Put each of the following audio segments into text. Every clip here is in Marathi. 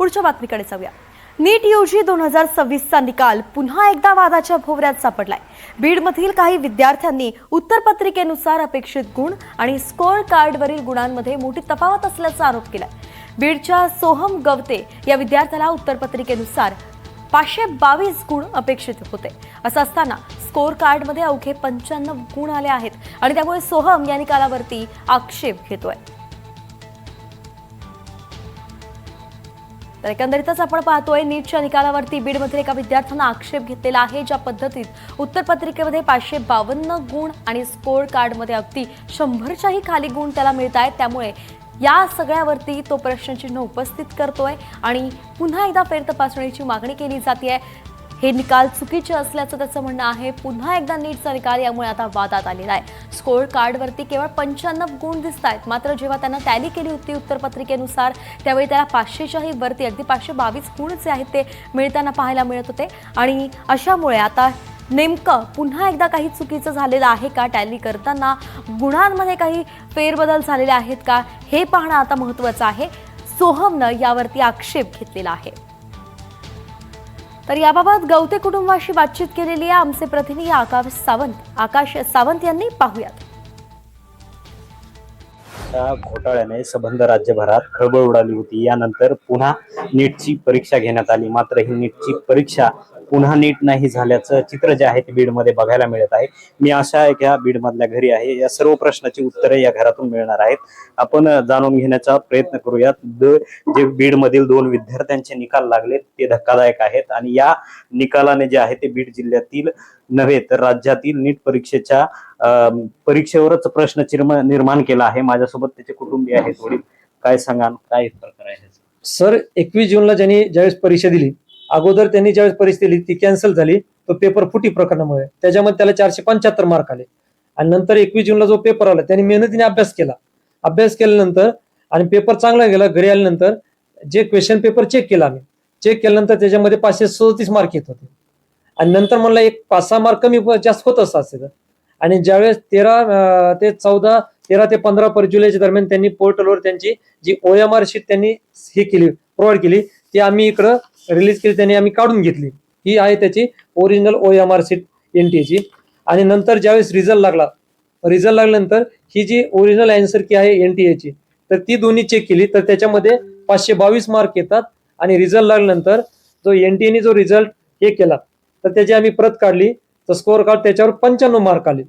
पुढच्या बातमीकडे जाऊया। नीट यूजी 2026चा निकाल पुन्हा एकदा वादाच्या भोवऱ्यात सापडलाय। बीडमधील काही विद्यार्थ्यांनी उत्तरपत्रिकेनुसार अपेक्षित गुण आणि स्कोअर कार्डवरील गुणांमध्ये मोठी तफावत असल्याचा आरोप केलाय। बीडच्या सोहम गवते या विद्यार्थ्याला उत्तरपत्रिकेनुसार 522 गुण अपेक्षित होते। असं असताना स्कोअर कार्डमध्ये अवघे 95 गुण आले आहेत आणि त्यामुळे सोहम या निकालावरती आक्षेप घेतोय। तर एकंदरीतच आपण पाहतोय नीटच्या निकालावरती बीडमधील एका विद्यार्थ्यानं आक्षेप घेतलेला आहे। ज्या पद्धतीत उत्तरपत्रिकेमध्ये 552 गुण आणि स्कोअर कार्डमध्ये अगदी 100च्याही खाली गुण त्याला मिळत आहेत, त्यामुळे या सगळ्यावरती तो प्रश्नचिन्ह उपस्थित करतोय आणि पुन्हा एकदा फेरतपासणीची मागणी केली जाते। हे निकाल चुकीचे असल्याचं त्याचं म्हणणं आहे। पुन्हा एकदा नीटचा निकाल यामुळे आता वादात आलेला आहे। स्कोअर कार्डवरती केवळ 95 गुण दिसत आहेत, मात्र जेव्हा त्यानं टॅली केली होती उत्तरपत्रिकेनुसार त्यावेळी त्याला 500च्याही वरती अगदी 522 गुण जे आहेत ते मिळताना पाहायला मिळत होते। आणि अशामुळे आता नेमकं पुन्हा एकदा काही चुकीचं झालेलं आहे का, टॅली करताना गुणांमध्ये काही फेरबदल झालेले आहेत का, हे पाहणं आता महत्त्वाचं आहे। सोहमनं यावरती आक्षेप घेतलेला आहे। तर याबाबत गवते कुटुंबाशी बातचीत केलेली आहे आमचे प्रतिनिधी आकाश सावंत यांनी। पाहूयात। घोटाळ्याने संबंध राज्यभरात खळबळ उडाली होती। यानंतर पुन्हा नीटची परीक्षा घेण्यात आली, मात्र ही नीटची परीक्षा पुन्हा नीट नाही झाल्याचं चित्र जे आहे ते बीडमध्ये बघायला मिळत आहे। मी अशा एका बीडमधल्या घरी आहे, या सर्व प्रश्नाची उत्तरे या घरातून मिळणार आहेत। आपण जाणून घेण्याचा प्रयत्न करूयात। जे बीडमधील 2 विद्यार्थ्यांचे निकाल लागले ते धक्कादायक आहेत आणि या निकालाने जे आहे ते बीड जिल्ह्यातील नव्हे तर राज्यातील नीट परीक्षेच्या परीक्षेवरच प्रश्नचिन्ह निर्माण केला आहे। माझ्यासोबत त्याचे कुटुंबीय आहेत। वडील, काय सांगाल, काय प्रकार आहे सर? 21 जूनला ज्यांनी ज्यावेळेस परीक्षा दिली, अगोदर त्यांनी ज्यावेळेस परीक्षा दिली ती कॅन्सल झाली, तो पेपर फुटी प्रकरणामुळे त्याच्यामध्ये त्याला 475 मार्क आले। आणि नंतर 21 जूनला जो पेपर आला त्याने मेहनतीने अभ्यास केल्यानंतर आणि पेपर चांगला गेला। घरी आल्यानंतर जे क्वेश्चन पेपर चेक केल्यानंतर त्याच्यामध्ये 537 मार्क येत होते आणि नंतर म्हणलं एक 5-6 मार्क कमी जास्त होत असतात। आणि ज्यावेळेस 13 ते 15 जुलैच्या दरम्यान त्यांनी पोर्टलवर त्यांची जी OMR शीट त्यांनी हे केली, प्रोव्हाइड केली, ती आम्ही इकडं रिलीज केली, त्यांनी आम्ही काढून घेतली। ही आहे त्याची ओरिजिनल OMR शीट NTA ची। आणि नंतर ज्यावेळेस रिझल्ट लागल्यानंतर ही जी ओरिजिनल आन्सर की आहे NTA ची, तर ती दोन्ही चेक केली तर त्याच्यामध्ये 522 मार्क येतात। आणि रिझल्ट लागल्यानंतर जो NTA ने जो रिझल्ट हे केला तर त्याची आम्ही प्रत काढली, तर स्कोअर कार्ड त्याच्यावर 95 मार्क आले।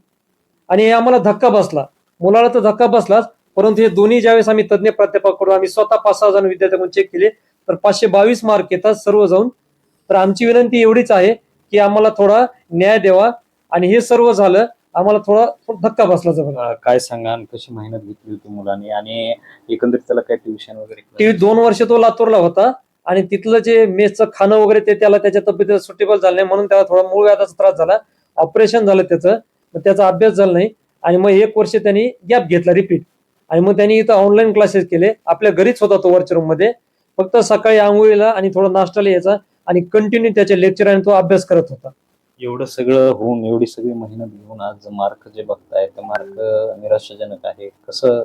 आणि हे आम्हाला धक्का बसला, मुलाला तर धक्का बसलाच, परंतु हे दोन्ही ज्यावेळेस आम्ही तज्ञ प्राध्यापकाकडून आम्ही स्वतः 5-6 जण विद्यार्थ्यांकडून चेक केले तर 522 मार्क येतात सर्व जाऊन। तर आमची विनंती एवढीच आहे की आम्हाला थोडा न्याय द्यावा आणि हे सर्व झालं, आम्हाला थोडा धक्का बसला जवळ। काय सांगा, कशी मेहनत घेतली होती मुलाने आणि एकंदरीत त्याला काय ट्युशन वगैरे? 2 वर्ष तो लातूरला होता आणि तिथलं जे मेसचं खाणं वगैरे ते त्याला त्याच्या तब्येतीला सुटेबल झालं नाही, म्हणून त्याला थोडा मूळ व्याधाचा त्रास झाला। ऑपरेशन झालं त्याचा अभ्यास झाला नाही आणि मग 1 वर्ष त्यांनी गॅप घेतला रिपीट। आणि मग त्यांनी इथं ऑनलाईन क्लासेस केले, आपल्या घरीच होता तो वरच्या रूम मध्ये, फक्त सकाळी आंघोळीला आणि थोडा नाश्ताला यायचा आणि कंटिन्यू त्याचे लेक्चर आणि तो अभ्यास करत होता। एवढं सगळं होऊन, एवढी सगळी मेहनत घेऊन आज मार्क जे बघताय ते मार्क निराशाजनक आहे। कसं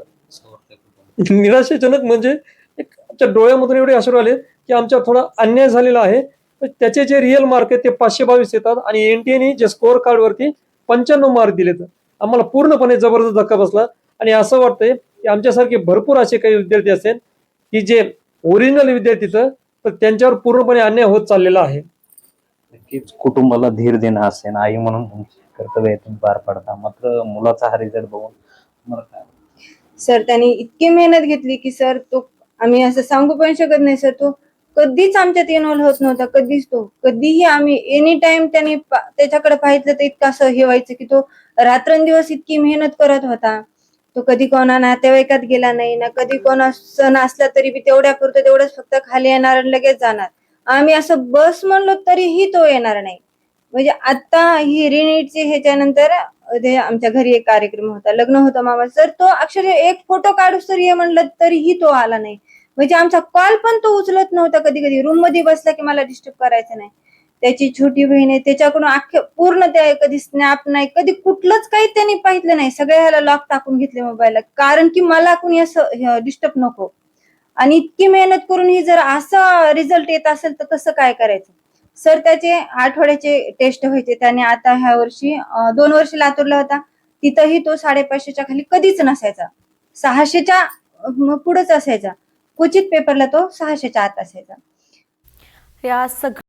निराशाजनक म्हणजे आमच्या डोळ्यामधून एवढे अश्रू आले की आमच्या थोडा अन्याय झालेला आहे। त्याचे जे रिअल मार्क आहेत ते 522 येतात आणि NTA ने जे स्कोअर कार्ड वरती 95 मार्क दिले, तर आम्हाला पूर्णपणे जबरदस्त धक्का बसला। आणि असं वाटतंय की आमच्यासारखे भरपूर असे काही विद्यार्थी असेल की जे ओरिजिनल विद्यार्थी तर त्यांच्यावर पूर्णपणे अन्याय होत चाललेला आहे। नक्कीच कुटुंबाला धीर देणं असेल, आई म्हणून तुमचे कर्तव्य तुम्ही पार पाडता, मात्र मुलाचा हा रिझल्ट बघून मला काय सर, त्यांनी इतकी मेहनत घेतली की सर तो आम्ही असं सांगू पण शकत नाही सर। तो कधीच आमच्यात इन्व्हॉल्व होत नव्हता, कधीही आम्ही एनी टाइम त्यांनी त्याच्याकडे पाहिलं तर इतकं असं हे व्हायचं की तो रात्रंदिवस इतकी मेहनत करत होता। तो कधी कोणा नातेवाईकात गेला नाही ना, कधी कोणा सण असला तरी बी तेवढंच फक्त खाली येणार आणि लगेच जाणार। आम्ही असं बस म्हणलो तरीही तो येणार नाही। म्हणजे आता ही रिनीटची ह्याच्यानंतर आमच्या घरी एक कार्यक्रम होता, लग्न होतं मामा सर, तो अक्षरशः एक फोटो काढू सर ये म्हणलं तरीही तो आला नाही। म्हणजे आमचा कॉल पण तो उचलत नव्हता। कधी रूम मध्ये बसला की मला डिस्टर्ब करायचं नाही। त्याची छोटी बहीण आहे, त्याच्याकडून पूर्ण त्या कधी स्नॅप नाही, कधी कुठलंच काही त्यांनी पाहिलं नाही। सगळ्याला लॉक टाकून घेतले मोबाईलला, कारण की मला कुणी असं डिस्टर्ब नको। आणि इतकी मेहनत करून ही जर असा रिझल्ट येत असेल तर तसं काय करायचं सर. त्याचे आठवड्याचे टेस्ट व्हायचे. त्याने आता ह्या वर्षी 2 वर्ष लातूरला होता, तिथंही तो 550च्या खाली कधीच नसायचा, 600च्या पुढेच असायचा. क्वचित पेपरला तो 600च्या आत असायचा. या सगळ्या